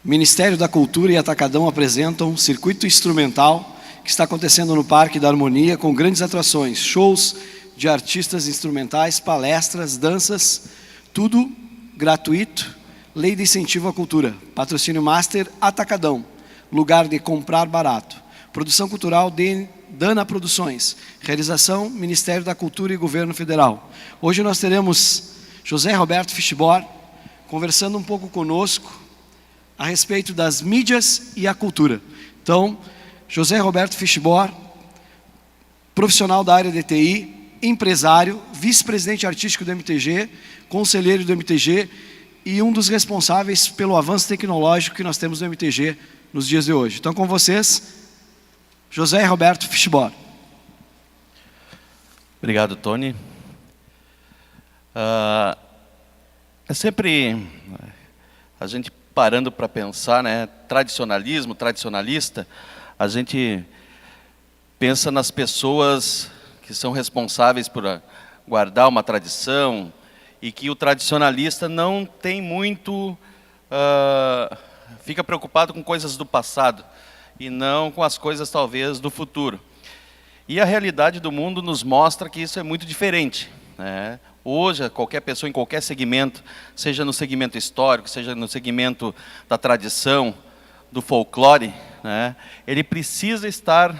Ministério da Cultura e Atacadão apresentam Circuito Instrumental, que está acontecendo no Parque da Harmonia, com grandes atrações, shows de artistas instrumentais, palestras, danças, tudo gratuito. Lei de Incentivo à Cultura. Patrocínio Master Atacadão. Lugar de comprar barato. Produção cultural de Dana Produções. Realização Ministério da Cultura e Governo Federal. Hoje nós teremos José Roberto Fischbor conversando um pouco conosco a respeito das mídias e a cultura. Então, José Roberto Fischbor, profissional da área de TI, empresário, vice-presidente artístico do MTG, conselheiro do MTG e um dos responsáveis pelo avanço tecnológico que nós temos no MTG nos dias de hoje. Então, com vocês, José Roberto Fischbor. Obrigado, Tony. É sempre a gente parando para pensar, né? Tradicionalismo, tradicionalista, a gente pensa nas pessoas que são responsáveis por guardar uma tradição e que o tradicionalista não tem muito, fica preocupado com coisas do passado e não com as coisas talvez do futuro. E a realidade do mundo nos mostra que isso é muito diferente, né? Hoje, qualquer pessoa em qualquer segmento, seja no segmento histórico, seja no segmento da tradição, do folclore, né, ele precisa estar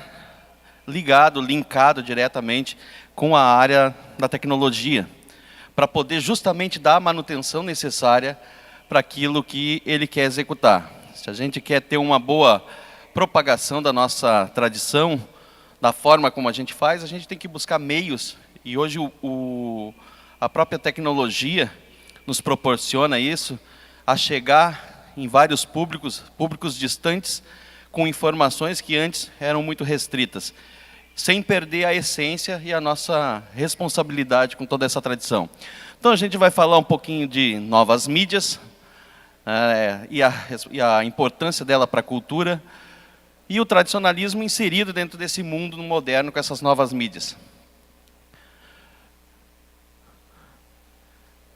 ligado, linkado diretamente com a área da tecnologia, para poder justamente dar a manutenção necessária para aquilo que ele quer executar. Se a gente quer ter uma boa propagação da nossa tradição, da forma como a gente faz, a gente tem que buscar meios, e hoje a própria tecnologia nos proporciona isso, a chegar em vários públicos distantes, com informações que antes eram muito restritas, sem perder a essência e a nossa responsabilidade com toda essa tradição. Então a gente vai falar um pouquinho de novas mídias, e a importância dela para a cultura, e o tradicionalismo inserido dentro desse mundo moderno com essas novas mídias.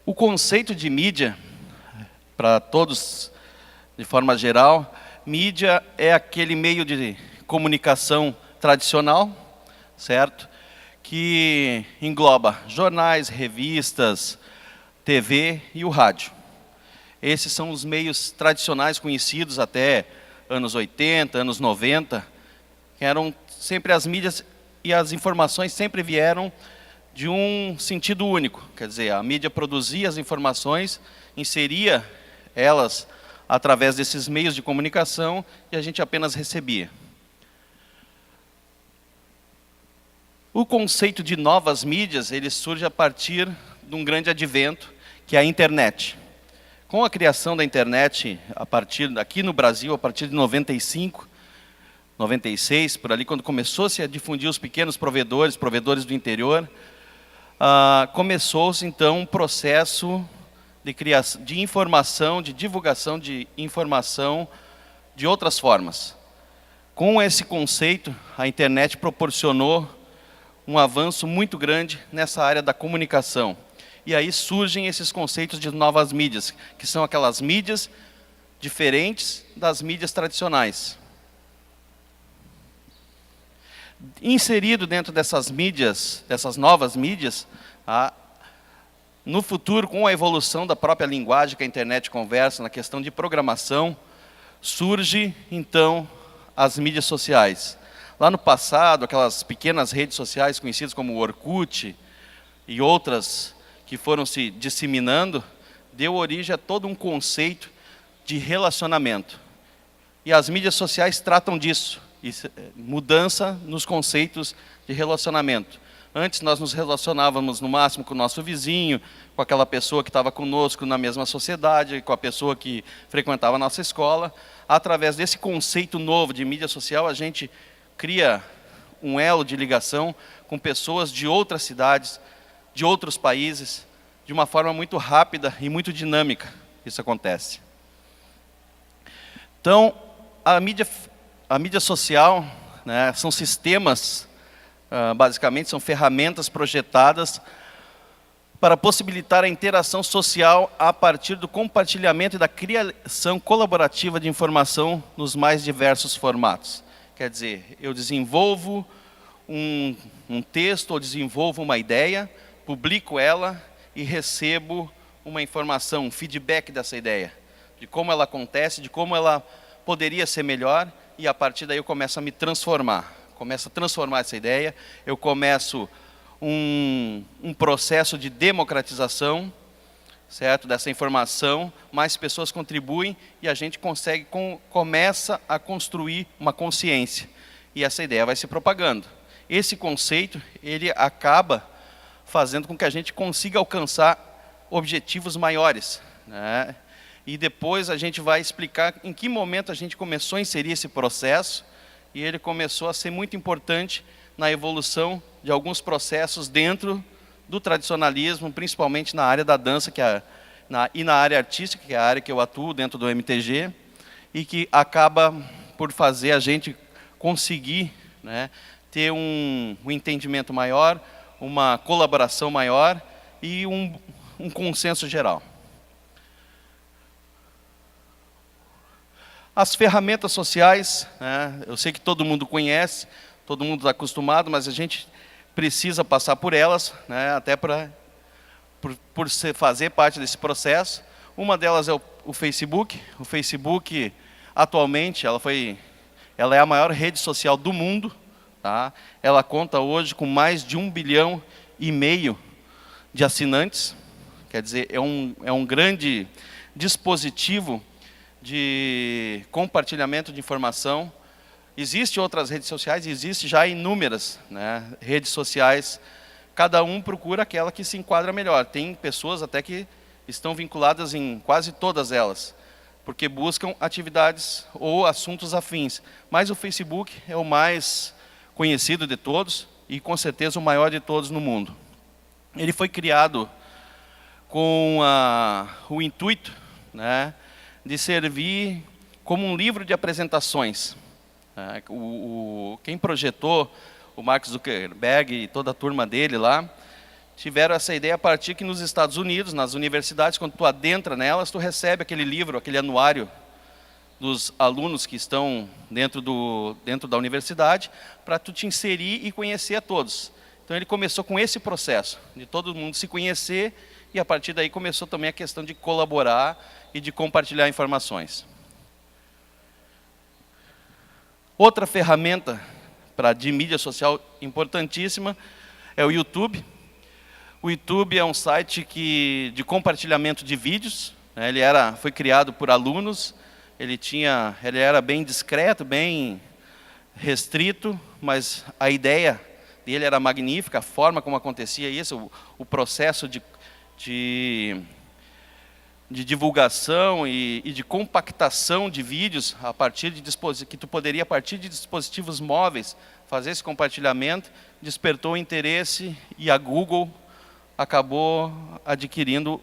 O conceito de mídia, para todos de forma geral, mídia é aquele meio de comunicação tradicional, certo? Que engloba jornais, revistas, TV e o rádio. Esses são os meios tradicionais conhecidos até anos 80, anos 90, que eram sempre as mídias, e as informações sempre vieram de um sentido único, quer dizer, a mídia produzia as informações, inseria elas através desses meios de comunicação e a gente apenas recebia. O conceito de novas mídias, ele surge a partir de um grande advento, que é a internet. Com a criação da internet, aqui no Brasil, a partir de 95, 96, por ali, quando começou-se a difundir os pequenos provedores do interior, começou-se então um processo de criação de informação, de divulgação de informação de outras formas. Com esse conceito, a internet proporcionou um avanço muito grande nessa área da comunicação. E aí surgem esses conceitos de novas mídias, que são aquelas mídias diferentes das mídias tradicionais. Inserido dentro dessas mídias, dessas novas mídias, no futuro, com a evolução da própria linguagem que a internet conversa, na questão de programação, surge, então, as mídias sociais. Lá no passado, aquelas pequenas redes sociais conhecidas como o Orkut e outras que foram se disseminando, deu origem a todo um conceito de relacionamento. E as mídias sociais tratam disso. Mudança nos conceitos de relacionamento. Antes nós nos relacionávamos no máximo com o nosso vizinho, com aquela pessoa que estava conosco na mesma sociedade, com a pessoa que frequentava a nossa escola. Através desse conceito novo de mídia social, a gente cria um elo de ligação com pessoas de outras cidades, de outros países, de uma forma muito rápida e muito dinâmica. Isso acontece. Então, a mídia social, né, são sistemas, basicamente são ferramentas projetadas para possibilitar a interação social a partir do compartilhamento e da criação colaborativa de informação nos mais diversos formatos. Quer dizer, eu desenvolvo um texto ou desenvolvo uma ideia, publico ela e recebo uma informação, um feedback dessa ideia, de como ela acontece, de como ela poderia ser melhor, e a partir daí eu começo a me transformar. Começo a transformar essa ideia, eu começo um processo de democratização, certo? Dessa informação, mais pessoas contribuem e a gente começa a construir uma consciência. E essa ideia vai se propagando. Esse conceito, ele acaba fazendo com que a gente consiga alcançar objetivos maiores, né? E depois a gente vai explicar em que momento a gente começou a inserir esse processo, e ele começou a ser muito importante na evolução de alguns processos dentro do tradicionalismo, principalmente na área da dança e na área artística, que é a área que eu atuo dentro do MTG, e que acaba por fazer a gente conseguir, né, ter um entendimento maior, uma colaboração maior e um consenso geral. As ferramentas sociais, né, eu sei que todo mundo conhece, todo mundo está acostumado, mas a gente precisa passar por elas, né, até por fazer parte desse processo. Uma delas é o Facebook. O Facebook, atualmente, ela é a maior rede social do mundo. Tá? Ela conta hoje com mais de 1,5 bilhão de assinantes. Quer dizer, é um grande dispositivo de compartilhamento de informação. Existem outras redes sociais, existem já inúmeras, né, redes sociais. Cada um procura aquela que se enquadra melhor. Tem pessoas até que estão vinculadas em quase todas elas, porque buscam atividades ou assuntos afins. Mas o Facebook é o mais conhecido de todos e, com certeza, o maior de todos no mundo. Ele foi criado com o intuito, né, de servir como um livro de apresentações. Quem projetou, o Mark Zuckerberg e toda a turma dele lá, tiveram essa ideia a partir que nos Estados Unidos, nas universidades, quando tu adentra nelas, tu recebe aquele livro, aquele anuário dos alunos que estão dentro da universidade, para tu te inserir e conhecer a todos. Então ele começou com esse processo, de todo mundo se conhecer, e a partir daí começou também a questão de colaborar e de compartilhar informações. Outra ferramenta de mídia social importantíssima é o YouTube. O YouTube é um site de compartilhamento de vídeos, né? Ele foi criado por alunos, ele era bem discreto, bem restrito, mas a ideia dele era magnífica, a forma como acontecia isso, o processo de divulgação e de compactação de vídeos a partir que tu poderia, a partir de dispositivos móveis, fazer esse compartilhamento, despertou interesse, e a Google acabou adquirindo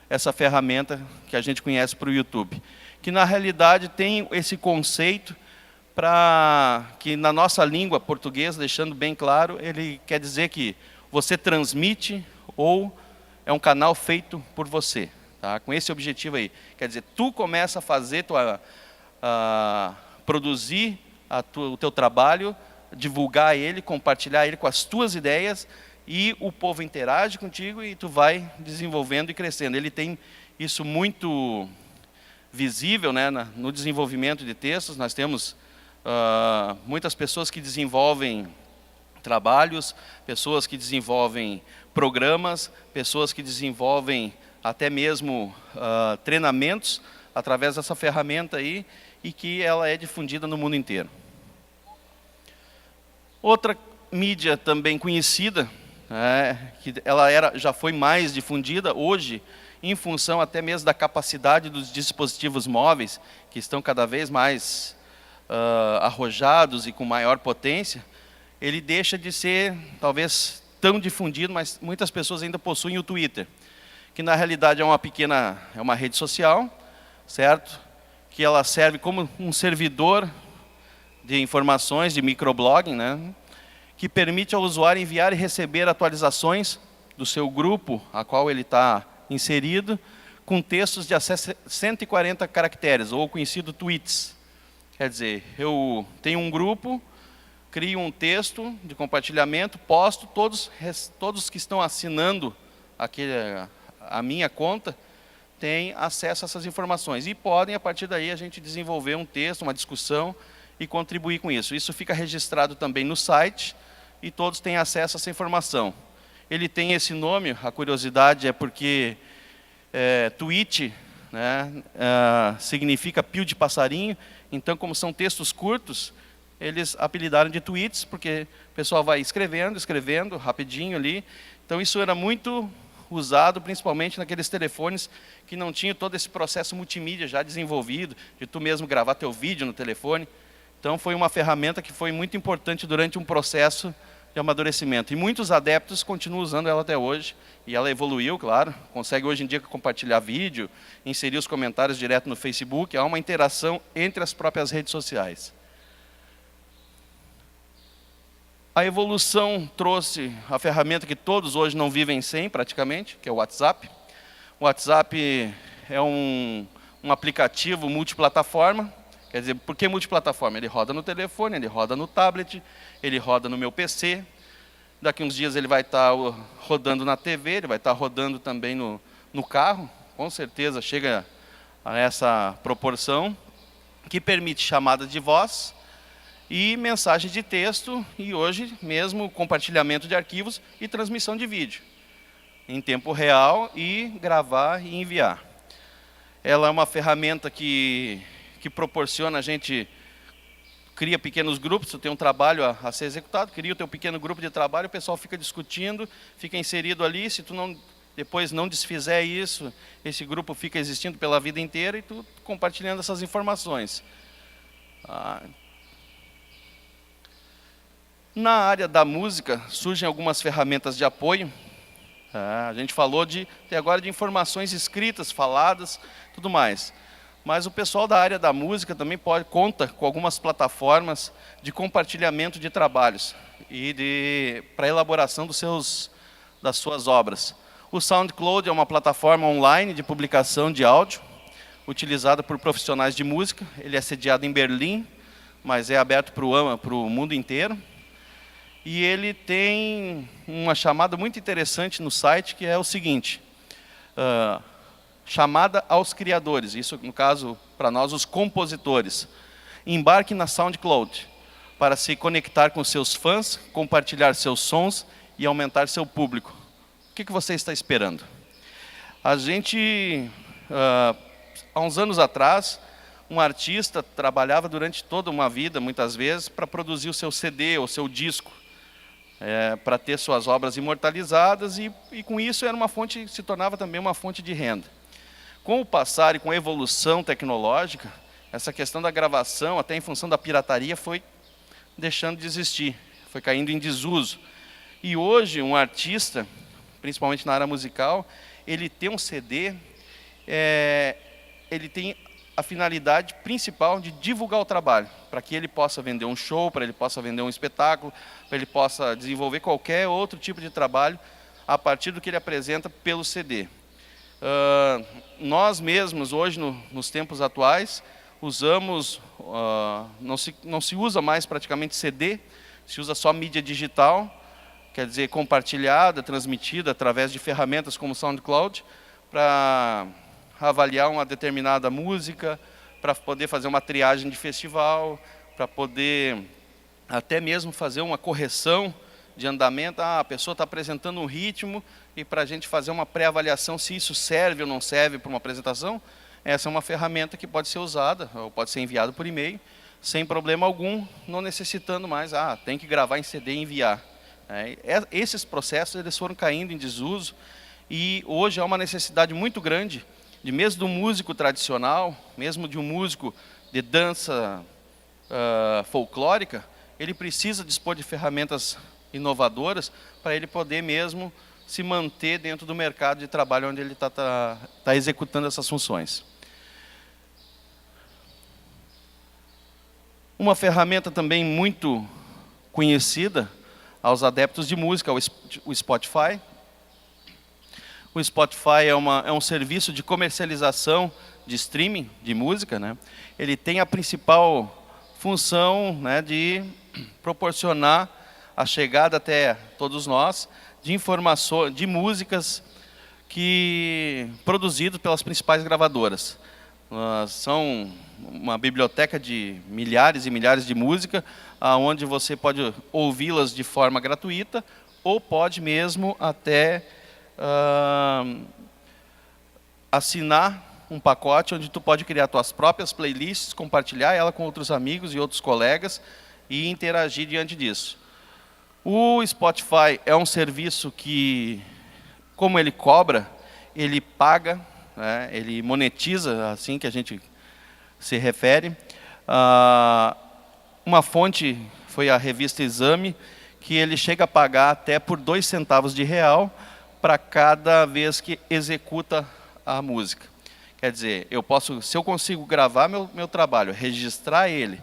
essa ferramenta que a gente conhece para o YouTube, que na realidade tem esse conceito que na nossa língua portuguesa, deixando bem claro, ele quer dizer que você transmite ou é um canal feito por você. Tá? Com esse objetivo aí, quer dizer, tu começa a fazer, produzir o teu trabalho, divulgar ele, compartilhar ele com as tuas ideias, e o povo interage contigo e tu vai desenvolvendo e crescendo. Ele tem isso muito visível, né, no desenvolvimento de textos. Nós temos muitas pessoas que desenvolvem trabalhos, pessoas que desenvolvem programas, pessoas que desenvolvem até mesmo treinamentos através dessa ferramenta aí, e que ela é difundida no mundo inteiro. Outra mídia também conhecida, que ela já foi mais difundida hoje, em função até mesmo da capacidade dos dispositivos móveis, que estão cada vez mais arrojados e com maior potência, ele deixa de ser talvez tão difundido, mas muitas pessoas ainda possuem o Twitter, que na realidade é uma rede social, certo? Que ela serve como um servidor de informações, de microblogging, né? Que permite ao usuário enviar e receber atualizações do seu grupo, a qual ele está inserido, com textos de até 140 caracteres, ou conhecido tweets. Quer dizer, eu tenho um grupo, crio um texto de compartilhamento, posto, todos que estão assinando a minha conta têm acesso a essas informações. E podem, a partir daí, a gente desenvolver um texto, uma discussão e contribuir com isso. Isso fica registrado também no site e todos têm acesso a essa informação. Ele tem esse nome, a curiosidade é porque tweet, né, significa pio de passarinho, então como são textos curtos, eles apelidaram de tweets, porque o pessoal vai escrevendo, rapidinho ali. Então isso era muito usado, principalmente naqueles telefones que não tinham todo esse processo multimídia já desenvolvido, de tu mesmo gravar teu vídeo no telefone. Então foi uma ferramenta que foi muito importante durante um processo de amadurecimento. E muitos adeptos continuam usando ela até hoje, e ela evoluiu, claro, consegue hoje em dia compartilhar vídeo, inserir os comentários direto no Facebook, há uma interação entre as próprias redes sociais. A evolução trouxe a ferramenta que todos hoje não vivem sem, praticamente, que é o WhatsApp. O WhatsApp é um aplicativo multiplataforma. Quer dizer, por que multiplataforma? Ele roda no telefone, ele roda no tablet, ele roda no meu PC. Daqui uns dias ele vai estar rodando na TV, ele vai estar rodando também no carro. Com certeza chega a essa proporção, que permite chamada de voz, e mensagem de texto, e hoje mesmo compartilhamento de arquivos e transmissão de vídeo, em tempo real, e gravar e enviar. Ela é uma ferramenta que proporciona, a gente cria pequenos grupos, tu tem um trabalho a ser executado, cria o teu pequeno grupo de trabalho, o pessoal fica discutindo, fica inserido ali, se tu depois não desfizer isso, esse grupo fica existindo pela vida inteira, e tu compartilhando essas informações. Na área da música, surgem algumas ferramentas de apoio. A gente falou até agora de informações escritas, faladas, tudo mais. Mas o pessoal da área da música também conta com algumas plataformas de compartilhamento de trabalhos e para elaboração das suas obras. O SoundCloud é uma plataforma online de publicação de áudio, utilizada por profissionais de música. Ele é sediado em Berlim, mas é aberto para o mundo inteiro. E ele tem uma chamada muito interessante no site, que é o seguinte: chamada aos criadores, isso no caso para nós os compositores. Embarque na SoundCloud para se conectar com seus fãs, compartilhar seus sons e aumentar seu público. O que você está esperando? A gente, há uns anos atrás, um artista trabalhava durante toda uma vida, muitas vezes, para produzir o seu CD ou seu disco, para ter suas obras imortalizadas, e com isso se tornava também uma fonte de renda. Com o passar e com a evolução tecnológica, essa questão da gravação, até em função da pirataria, foi deixando de existir, foi caindo em desuso. E hoje um artista, principalmente na área musical, ele tem um CD, ele tem a finalidade principal de divulgar o trabalho, para que ele possa vender um show, para ele possa vender um espetáculo, para ele possa desenvolver qualquer outro tipo de trabalho a partir do que ele apresenta pelo CD. Nós mesmos, hoje, nos tempos atuais, usamos, não se usa mais praticamente CD, se usa só mídia digital, quer dizer, compartilhada, transmitida através de ferramentas como o SoundCloud, para avaliar uma determinada música, para poder fazer uma triagem de festival, para poder até mesmo fazer uma correção de andamento. A pessoa está apresentando um ritmo, e para a gente fazer uma pré-avaliação se isso serve ou não serve para uma apresentação, essa é uma ferramenta que pode ser usada, ou pode ser enviada por e-mail, sem problema algum, não necessitando mais, tem que gravar em CD e enviar. Esses processos eles foram caindo em desuso, e hoje há uma necessidade muito grande, mesmo do músico tradicional, mesmo de um músico de dança folclórica, ele precisa dispor de ferramentas inovadoras para ele poder mesmo se manter dentro do mercado de trabalho onde ele está executando essas funções. Uma ferramenta também muito conhecida aos adeptos de música, o Spotify. O Spotify é um serviço de comercialização de streaming de música, né? Ele tem a principal função, né, de proporcionar a chegada até todos nós de informações, de músicas produzidas pelas principais gravadoras. São uma biblioteca de milhares e milhares de músicas, onde você pode ouvi-las de forma gratuita ou pode mesmo até assinar um pacote onde tu pode criar tuas próprias playlists, compartilhar ela com outros amigos e outros colegas e interagir diante disso. O Spotify é um serviço que, como ele cobra, ele paga, né, ele monetiza, assim que a gente se refere. Uma fonte foi a revista Exame, que ele chega a pagar até por 2 centavos de real para cada vez que executa a música. Quer dizer, se eu consigo gravar meu trabalho, registrar ele,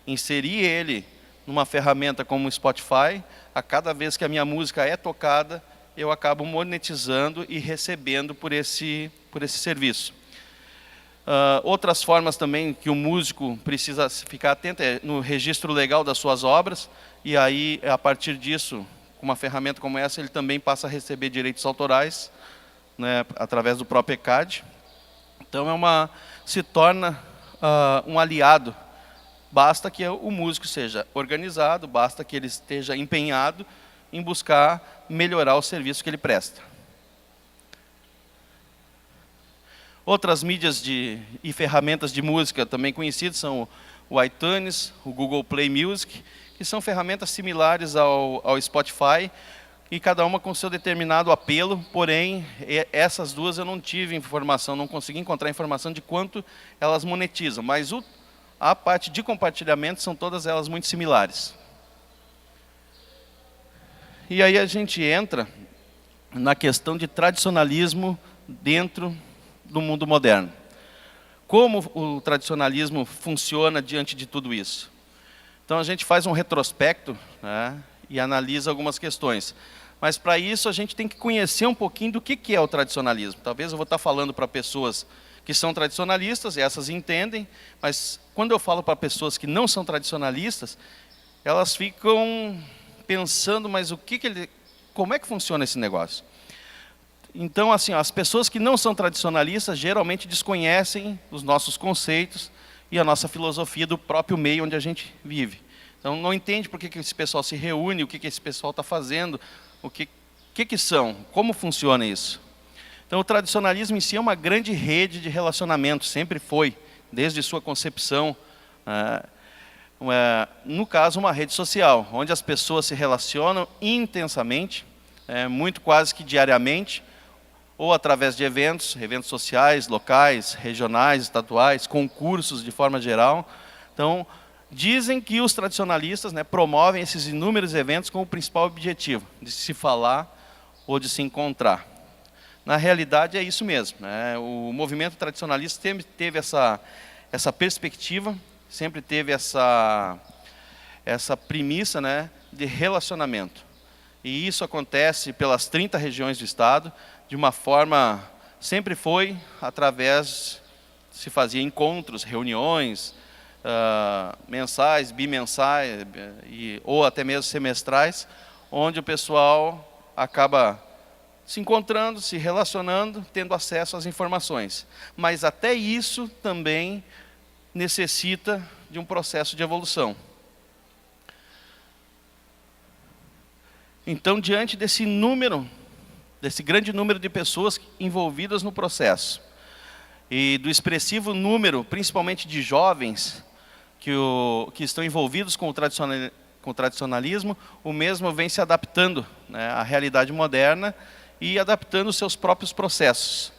inserir ele numa ferramenta como o Spotify, a cada vez que a minha música é tocada, eu acabo monetizando e recebendo por esse serviço. Outras formas também que o músico precisa ficar atento é no registro legal das suas obras, e aí, a partir disso, com uma ferramenta como essa, ele também passa a receber direitos autorais, né, através do próprio ECAD. Então, se torna um aliado. Basta que o músico seja organizado, basta que ele esteja empenhado em buscar melhorar o serviço que ele presta. Outras mídias e ferramentas de música também conhecidas são o iTunes, o Google Play Music, que são ferramentas similares ao Spotify, e cada uma com seu determinado apelo, porém, essas duas eu não tive informação, não consegui encontrar informação de quanto elas monetizam, mas a parte de compartilhamento são todas elas muito similares. E aí a gente entra na questão de tradicionalismo dentro do mundo moderno. Como o tradicionalismo funciona diante de tudo isso? Então a gente faz um retrospecto, né, e analisa algumas questões. Mas para isso a gente tem que conhecer um pouquinho do que é o tradicionalismo. Talvez eu vou estar falando para pessoas que são tradicionalistas, e essas entendem, mas quando eu falo para pessoas que não são tradicionalistas, elas ficam pensando, mas como é que funciona esse negócio? Então, assim, as pessoas que não são tradicionalistas geralmente desconhecem os nossos conceitos e a nossa filosofia do próprio meio onde a gente vive. Então, não entende por que esse pessoal se reúne, o que esse pessoal está fazendo, o que são, como funciona isso. Então, o tradicionalismo em si é uma grande rede de relacionamento, sempre foi, desde sua concepção. No caso, uma rede social, onde as pessoas se relacionam intensamente, muito quase que diariamente, ou através de eventos sociais, locais, regionais, estaduais, concursos de forma geral. Então, dizem que os tradicionalistas, né, promovem esses inúmeros eventos com o principal objetivo, de se falar ou de se encontrar. Na realidade, é isso mesmo, né? O movimento tradicionalista sempre teve essa perspectiva, sempre teve essa premissa, né, de relacionamento. E isso acontece pelas 30 regiões do Estado, de uma forma, sempre foi através, se fazia encontros, reuniões, mensais, bimensais, ou até mesmo semestrais, onde o pessoal acaba se encontrando, se relacionando, tendo acesso às informações. Mas até isso também necessita de um processo de evolução. Então, diante desse grande número de pessoas envolvidas no processo, e do expressivo número, principalmente de jovens, que estão envolvidos com o tradicionalismo, o mesmo vem se adaptando, né, à realidade moderna e adaptando os seus próprios processos,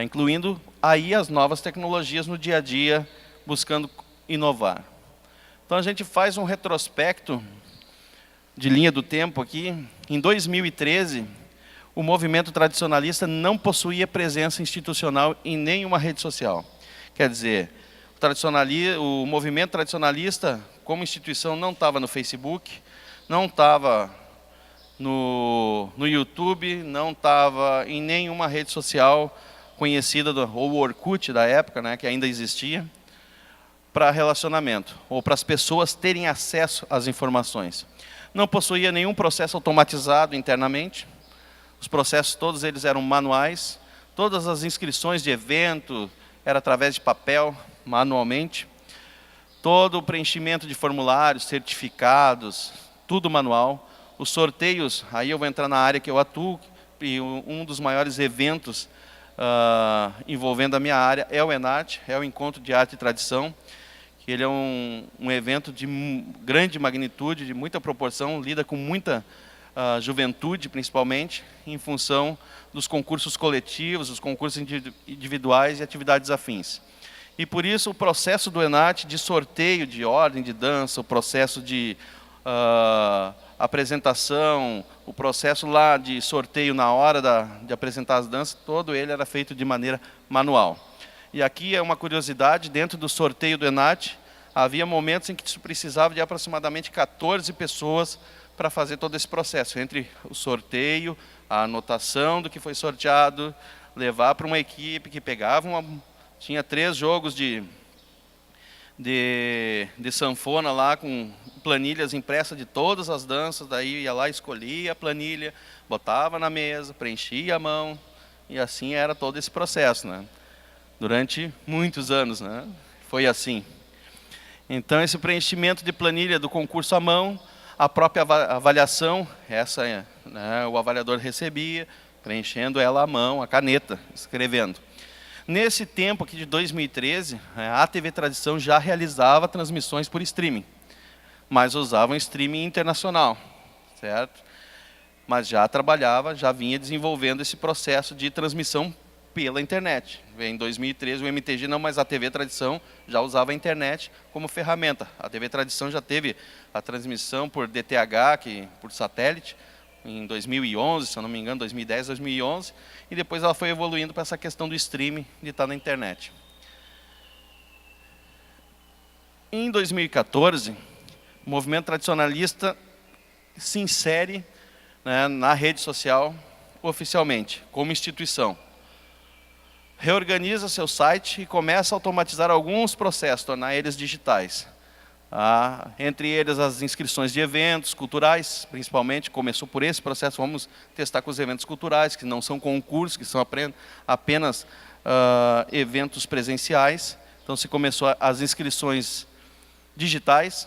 incluindo aí as novas tecnologias no dia a dia, buscando inovar. Então a gente faz um retrospecto de linha do tempo aqui. Em 2013, o movimento tradicionalista não possuía presença institucional em nenhuma rede social. Quer dizer, o movimento tradicionalista, como instituição, não estava no Facebook, não estava no YouTube, não estava em nenhuma rede social conhecida, ou o Orkut da época, né, que ainda existia, para relacionamento, ou para as pessoas terem acesso às informações. Não possuía nenhum processo automatizado internamente, os processos todos eles eram manuais, todas as inscrições de evento eram através de papel, manualmente, todo o preenchimento de formulários, certificados, tudo manual. Os sorteios, aí eu vou entrar na área que eu atuo, e um dos maiores eventos envolvendo a minha área é o ENARTE, é o Encontro de Arte e Tradição, que ele é um evento de grande magnitude, de muita proporção, lida com muita juventude, principalmente, em função dos concursos coletivos, os concursos individuais e atividades afins. E por isso o processo do ENARTE de sorteio de ordem de dança, o processo de apresentação, o processo lá de sorteio na hora de apresentar as danças, todo ele era feito de maneira manual. E aqui é uma curiosidade, dentro do sorteio do ENARTE, havia momentos em que se precisava de aproximadamente 14 pessoas para fazer todo esse processo, entre o sorteio, a anotação do que foi sorteado, levar para uma equipe que pegava tinha 3 jogos de sanfona lá, com planilhas impressas de todas as danças, daí ia lá, escolhia a planilha, botava na mesa, preenchia a mão, e assim era todo esse processo, né? Durante muitos anos, né? Foi assim. Então, esse preenchimento de planilha do concurso à mão, a própria avaliação, né, o avaliador recebia, preenchendo ela à mão, a caneta, escrevendo. Nesse tempo aqui de 2013, a TV Tradição já realizava transmissões por streaming, mas usava um streaming internacional, certo? Mas já trabalhava, já vinha desenvolvendo esse processo de transmissão pela internet. Em 2013 o MTG não, mas a TV Tradição já usava a internet como ferramenta. A TV Tradição já teve a transmissão por DTH, por satélite, em 2011, se eu não me engano, 2010, 2011, e depois ela foi evoluindo para essa questão do streaming, de estar na internet. Em 2014, o movimento tradicionalista se insere, né, na rede social oficialmente, como instituição. Reorganiza seu site e começa a automatizar alguns processos, tornar eles digitais. Entre eles as inscrições de eventos culturais, principalmente, começou por esse processo, vamos testar com os eventos culturais, que não são concursos, que são apenas eventos presenciais. Então se começou as inscrições digitais,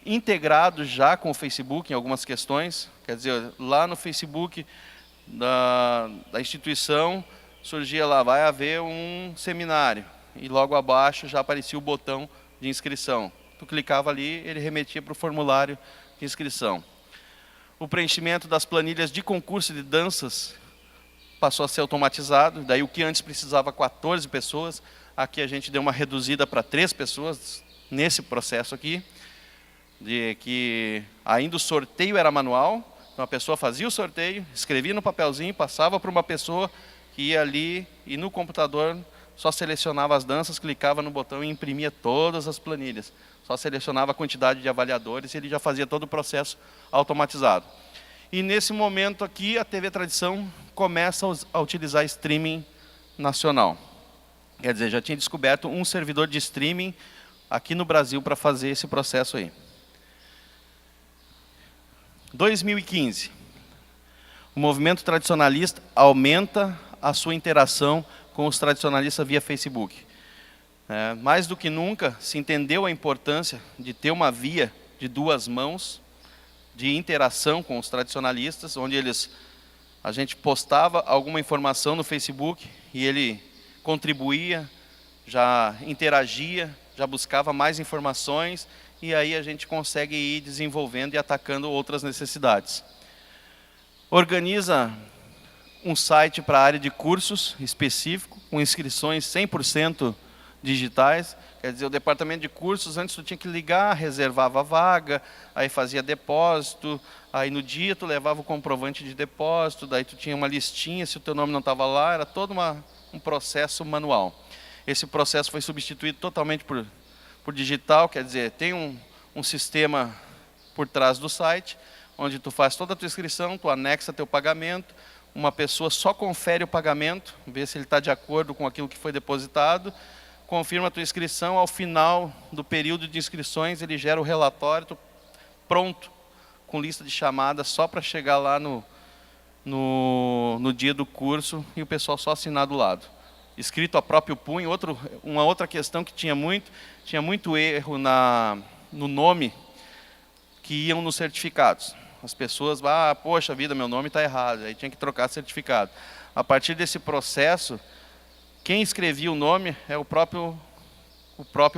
integrado já com o Facebook em algumas questões, quer dizer, lá no Facebook da instituição surgia lá, vai haver um seminário, e logo abaixo já aparecia o botão de inscrição. Tu clicava ali, ele remetia para o formulário de inscrição. O preenchimento das planilhas de concurso de danças passou a ser automatizado, daí o que antes precisava 14 pessoas, aqui a gente deu uma reduzida para 3 pessoas nesse processo aqui, de que ainda o sorteio era manual, então a pessoa fazia o sorteio, escrevia no papelzinho, passava para uma pessoa que ia ali e no computador só selecionava as danças, clicava no botão e imprimia todas as planilhas. Só selecionava a quantidade de avaliadores e ele já fazia todo o processo automatizado. E nesse momento aqui, a TV Tradição começa a utilizar streaming nacional. Quer dizer, já tinha descoberto um servidor de streaming aqui no Brasil para fazer esse processo aí. 2015. O movimento tradicionalista aumenta a sua interação com os tradicionalistas via Facebook. Mais do que nunca se entendeu a importância de ter uma via de 2 mãos de interação com os tradicionalistas, onde a gente postava alguma informação no Facebook e ele contribuía, já interagia, já buscava mais informações e aí a gente consegue ir desenvolvendo e atacando outras necessidades. Organiza um site para a área de cursos específico, com inscrições 100% digitais. Quer dizer, o departamento de cursos, antes tu tinha que ligar, reservava a vaga, aí fazia depósito, aí no dia tu levava o comprovante de depósito, daí tu tinha uma listinha, se o teu nome não estava lá, era todo um processo manual. Esse processo foi substituído totalmente por digital, quer dizer, tem um sistema por trás do site, onde tu faz toda a tua inscrição, tu anexa teu pagamento, uma pessoa só confere o pagamento, vê se ele está de acordo com aquilo que foi depositado, confirma a tua inscrição, ao final do período de inscrições ele gera o relatório, tu pronto, com lista de chamadas, só para chegar lá no dia do curso e o pessoal só assinar do lado. Escrito a próprio punho. Uma outra questão que tinha muito erro no nome que iam nos certificados. As pessoas, poxa vida, meu nome está errado, aí tinha que trocar certificado. A partir desse processo, quem escrevia o nome é o próprio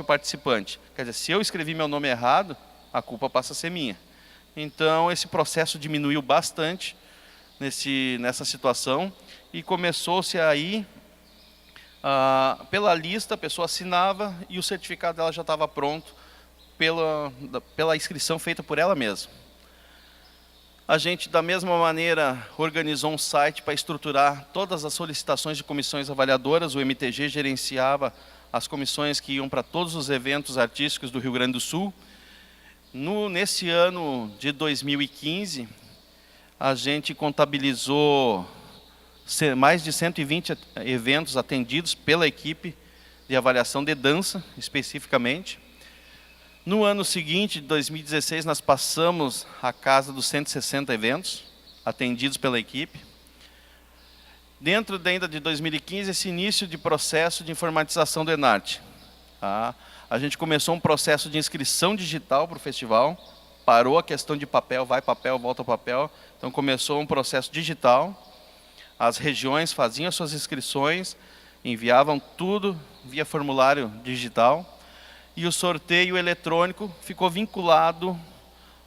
participante. Quer dizer, se eu escrevi meu nome errado, a culpa passa a ser minha. Então, esse processo diminuiu bastante nessa situação e começou-se aí, pela lista, a pessoa assinava e o certificado dela já estava pronto pela inscrição feita por ela mesma. A gente, da mesma maneira, organizou um site para estruturar todas as solicitações de comissões avaliadoras. O MTG gerenciava as comissões que iam para todos os eventos artísticos do Rio Grande do Sul. Nesse ano de 2015, a gente contabilizou mais de 120 eventos atendidos pela equipe de avaliação de dança, especificamente. No ano seguinte, de 2016, nós passamos a casa dos 160 eventos atendidos pela equipe. Dentro ainda de 2015, esse início de processo de informatização do Enarte. A gente começou um processo de inscrição digital para o festival, parou a questão de papel, vai papel, volta papel. Então começou um processo digital. As regiões faziam as suas inscrições, enviavam tudo via formulário digital. E o sorteio eletrônico ficou vinculado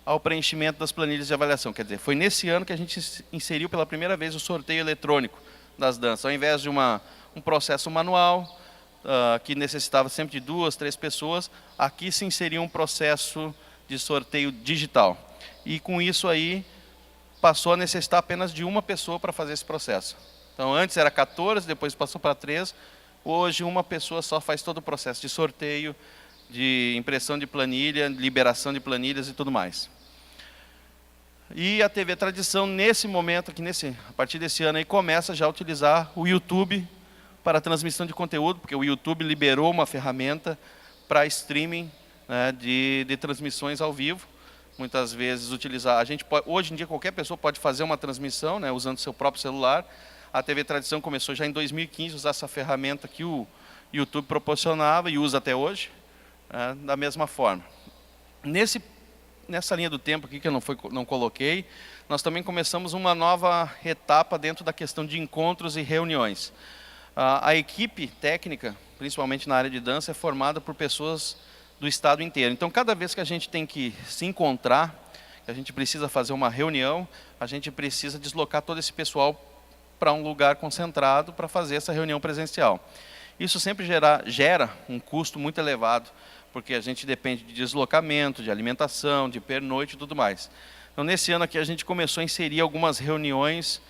ao preenchimento das planilhas de avaliação. Quer dizer, foi nesse ano que a gente inseriu pela primeira vez o sorteio eletrônico das danças. Ao invés de um processo manual, que necessitava sempre de 2, 3 pessoas, aqui se inseriu um processo de sorteio digital. E com isso aí, passou a necessitar apenas de uma pessoa para fazer esse processo. Então, antes era 14, depois passou para 3. Hoje, uma pessoa só faz todo o processo de sorteio, de impressão de planilha, liberação de planilhas e tudo mais. E a TV Tradição, nesse momento, a partir desse ano, aí, começa já a utilizar o YouTube para transmissão de conteúdo, porque o YouTube liberou uma ferramenta para streaming, né, de transmissões ao vivo. Muitas vezes hoje em dia qualquer pessoa pode fazer uma transmissão, né, usando seu próprio celular. A TV Tradição começou já em 2015 a usar essa ferramenta que o YouTube proporcionava e usa até hoje, da mesma forma. Nessa linha do tempo aqui que eu não coloquei, nós também começamos uma nova etapa dentro da questão de encontros e reuniões. A equipe técnica, principalmente na área de dança, é formada por pessoas do estado inteiro. Então, cada vez que a gente tem que se encontrar, que a gente precisa fazer uma reunião, a gente precisa deslocar todo esse pessoal para um lugar concentrado para fazer essa reunião presencial. Isso sempre gera um custo muito elevado, porque a gente depende de deslocamento, de alimentação, de pernoite e tudo mais. Então, nesse ano aqui, a gente começou a inserir algumas reuniões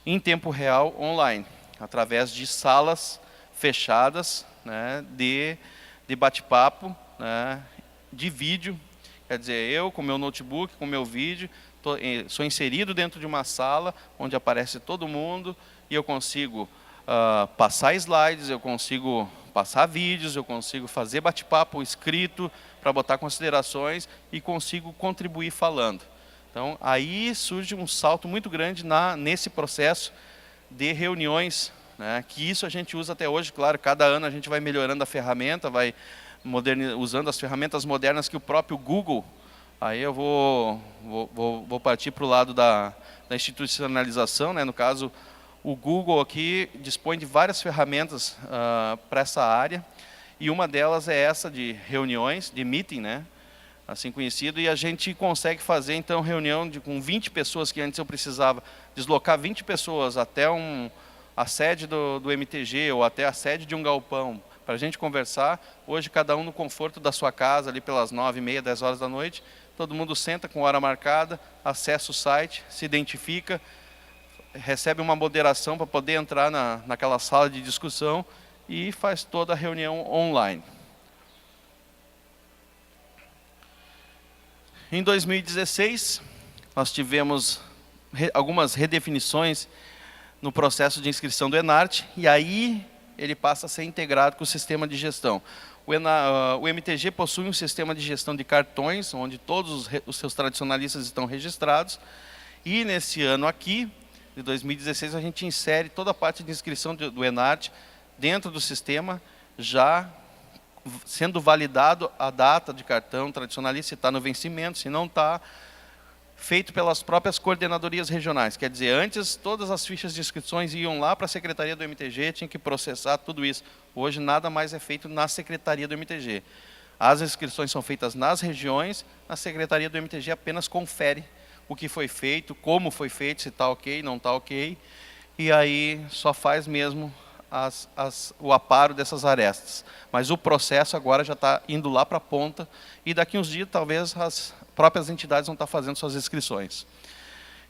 em tempo real online, através de salas fechadas, né, de bate-papo, né, de vídeo. Quer dizer, eu com meu notebook, com meu vídeo, sou inserido dentro de uma sala onde aparece todo mundo e eu consigo passar slides, eu consigo passar vídeos, eu consigo fazer bate-papo escrito para botar considerações e consigo contribuir falando. Então, aí surge um salto muito grande nesse processo de reuniões, né, que isso a gente usa até hoje. Claro, cada ano a gente vai melhorando a ferramenta, vai usando as ferramentas modernas que o próprio Google. Aí eu vou partir para o lado da institucionalização, né? No caso, o Google aqui dispõe de várias ferramentas para essa área, e uma delas é essa de reuniões, de meeting, né? Assim conhecido, e a gente consegue fazer então reunião com 20 pessoas, que antes eu precisava deslocar 20 pessoas até a sede do MTG ou até a sede de um galpão para a gente conversar. Hoje, cada um no conforto da sua casa, ali pelas 9h30, 10 horas da noite, todo mundo senta com hora marcada, acessa o site, se identifica, recebe uma moderação para poder entrar naquela sala de discussão e faz toda a reunião online. Em 2016, nós tivemos algumas redefinições no processo de inscrição do ENARTE, e aí ele passa a ser integrado com o sistema de gestão. O MTG possui um sistema de gestão de cartões, onde todos os seus tradicionalistas estão registrados, e nesse ano aqui, de 2016, a gente insere toda a parte de inscrição do ENARTE dentro do sistema, já sendo validado a data de cartão tradicionalista, se está no vencimento, se não está, feito pelas próprias coordenadorias regionais. Quer dizer, antes todas as fichas de inscrições iam lá para a secretaria do MTG, tinha que processar tudo isso. Hoje nada mais é feito na secretaria do MTG. As inscrições são feitas nas regiões, a secretaria do MTG apenas confere o que foi feito, como foi feito, se está ok, não está ok, e aí só faz mesmo o aparo dessas arestas. Mas o processo agora já está indo lá para a ponta, e daqui uns dias talvez as próprias entidades vão estar fazendo suas inscrições.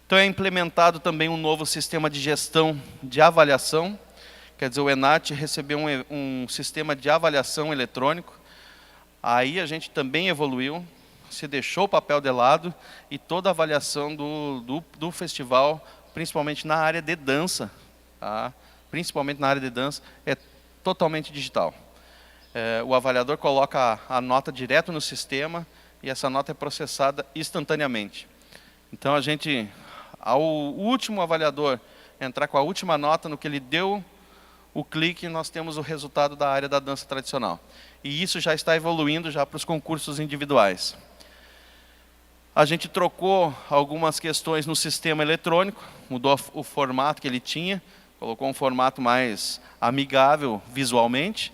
Então é implementado também um novo sistema de gestão de avaliação, quer dizer, o ENARTE recebeu um sistema de avaliação eletrônico, aí a gente também evoluiu, se deixou o papel de lado, e toda a avaliação do festival, principalmente na área de dança, tá? Principalmente na área de dança, é totalmente digital. O avaliador coloca a nota direto no sistema, e essa nota é processada instantaneamente. Então, ao último avaliador entrar com a última nota, no que ele deu o clique, nós temos o resultado da área da dança tradicional. E isso já está evoluindo já para os concursos individuais. A gente trocou algumas questões no sistema eletrônico, mudou o formato que ele tinha, colocou um formato mais amigável visualmente,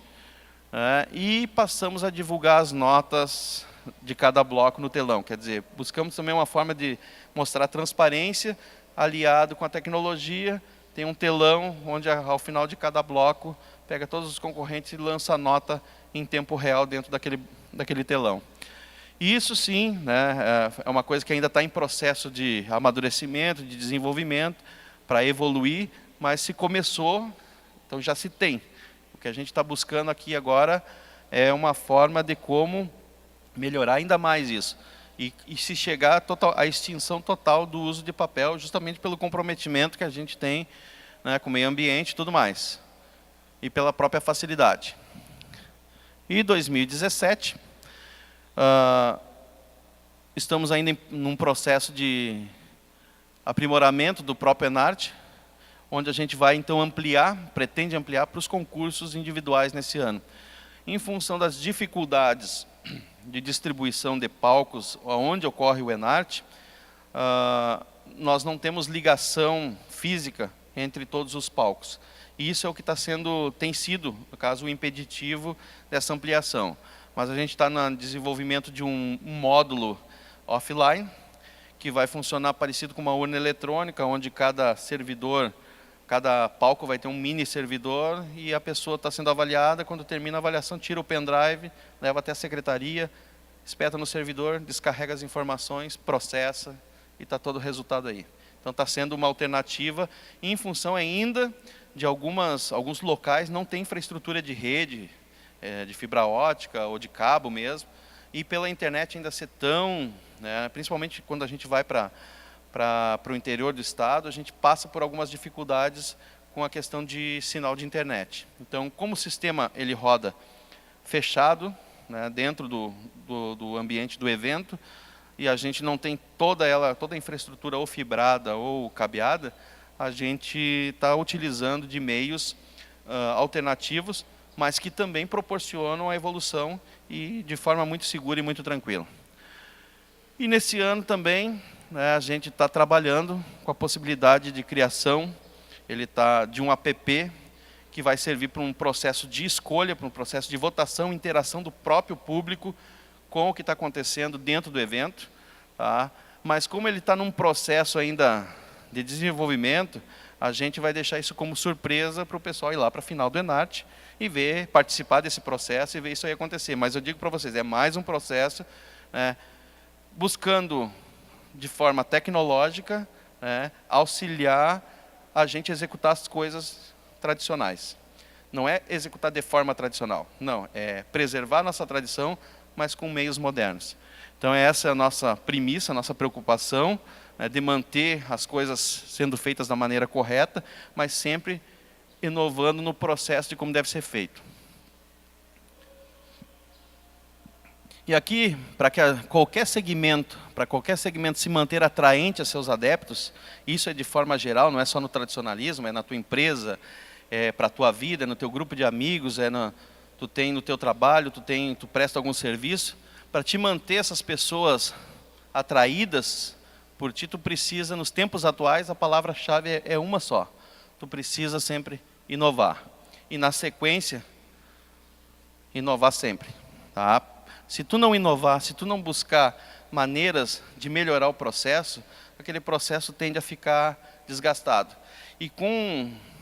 e passamos a divulgar as notas de cada bloco no telão. Quer dizer, buscamos também uma forma de mostrar transparência, aliado com a tecnologia. Tem um telão onde, ao final de cada bloco, pega todos os concorrentes e lança a nota em tempo real dentro daquele telão. E isso sim, né, é uma coisa que ainda está em processo de amadurecimento, de desenvolvimento, para evoluir, mas se começou, então já se tem. O que a gente está buscando aqui agora é uma forma de como melhorar ainda mais isso. E se chegar à extinção total do uso de papel, justamente pelo comprometimento que a gente tem, né, com o meio ambiente e tudo mais. E pela própria facilidade. E 2017, estamos ainda num processo de aprimoramento do próprio ENARTE, onde a gente vai então pretende ampliar para os concursos individuais nesse ano. Em função das dificuldades de distribuição de palcos onde ocorre o ENARTE, nós não temos ligação física entre todos os palcos. E isso é o que tem sido, no caso, o impeditivo dessa ampliação. Mas a gente está no desenvolvimento de um módulo offline, que vai funcionar parecido com uma urna eletrônica, onde cada palco vai ter um mini servidor, e a pessoa está sendo avaliada, quando termina a avaliação, tira o pendrive, leva até a secretaria, espeta no servidor, descarrega as informações, processa, e está todo o resultado aí. Então está sendo uma alternativa, em função ainda de alguns locais não tem infraestrutura de rede, de fibra ótica ou de cabo mesmo, e pela internet ainda ser tão, né, principalmente quando a gente vai para o interior do estado, a gente passa por algumas dificuldades com a questão de sinal de internet. Então, como o sistema ele roda fechado, né, dentro do ambiente do evento, e a gente não tem toda a infraestrutura ou fibrada ou cabeada, a gente está utilizando de meios alternativos, mas que também proporcionam a evolução e de forma muito segura e muito tranquila. E nesse ano também, né, a gente está trabalhando com a possibilidade de criação de um app que vai servir para um processo de escolha, para um processo de votação, interação do próprio público com o que está acontecendo dentro do evento. Tá? Mas como ele está num processo ainda de desenvolvimento, a gente vai deixar isso como surpresa para o pessoal ir lá para a final do ENARTE e participar desse processo e ver isso aí acontecer. Mas eu digo para vocês, é mais um processo, né, buscando de forma tecnológica, né, auxiliar a gente a executar as coisas tradicionais. Não é executar de forma tradicional, não, é preservar a nossa tradição, mas com meios modernos. Então essa é a nossa premissa, a nossa preocupação, né, de manter as coisas sendo feitas da maneira correta, mas sempre inovando no processo de como deve ser feito. E aqui, para que qualquer segmento se manter atraente a seus adeptos, isso é de forma geral, não é só no tradicionalismo, é na tua empresa, é para a tua vida, é no teu grupo de amigos, tu tem no teu trabalho, tu presta algum serviço. Para te manter essas pessoas atraídas por ti, tu precisa, nos tempos atuais, a palavra-chave é uma só. Tu precisa sempre inovar. E na sequência, inovar sempre. Tá? Se tu não inovar, se tu não buscar maneiras de melhorar o processo, aquele processo tende a ficar desgastado. E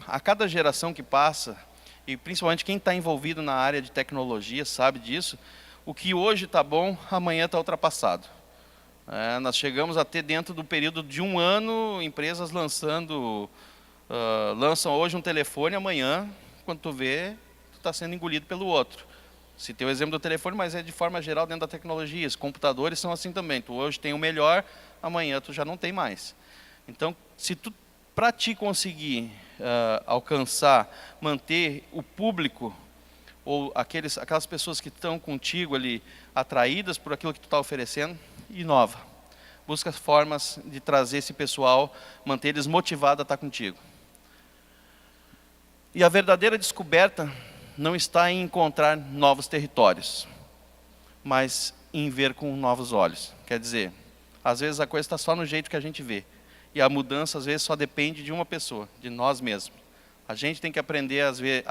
a cada geração que passa, e principalmente quem está envolvido na área de tecnologia sabe disso, o que hoje está bom, amanhã está ultrapassado. Nós chegamos a ter dentro do período de 1 ano, empresas lançam hoje um telefone, amanhã, quando tu vê, tu está sendo engolido pelo outro. Citei o exemplo do telefone, mas é de forma geral dentro da tecnologia. Os computadores são assim também. Tu hoje tem o melhor, amanhã tu já não tem mais. Então, para ti conseguir alcançar, manter o público, ou aquelas pessoas que estão contigo ali, atraídas por aquilo que tu está oferecendo, inova. Busca formas de trazer esse pessoal, manter eles motivados a estar contigo. E a verdadeira descoberta não está em encontrar novos territórios, mas em ver com novos olhos. Quer dizer, às vezes a coisa está só no jeito que a gente vê. E a mudança, às vezes, só depende de uma pessoa, de nós mesmos. A gente tem que aprender a ver,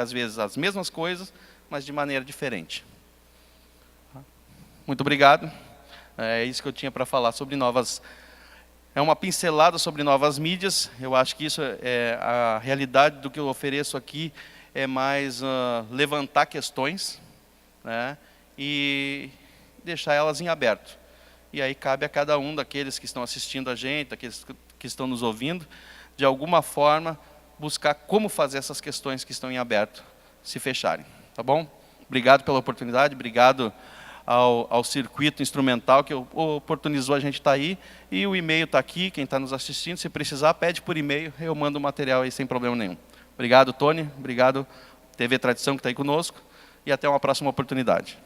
às vezes, as mesmas coisas, mas de maneira diferente. Muito obrigado. É isso que eu tinha para falar sobre É uma pincelada sobre novas mídias. Eu acho que isso é a realidade do que eu ofereço aqui, é mais levantar questões, né, e deixar elas em aberto. E aí cabe a cada um daqueles que estão assistindo a gente, daqueles que estão nos ouvindo, de alguma forma, buscar como fazer essas questões que estão em aberto se fecharem. Tá bom? Obrigado pela oportunidade, obrigado ao Circuito Instrumental que oportunizou a gente estar aí. E o e-mail está aqui, quem está nos assistindo, se precisar, pede por e-mail, eu mando o material aí sem problema nenhum. Obrigado, Tony. Obrigado, TV Tradição, que está aí conosco. E até uma próxima oportunidade.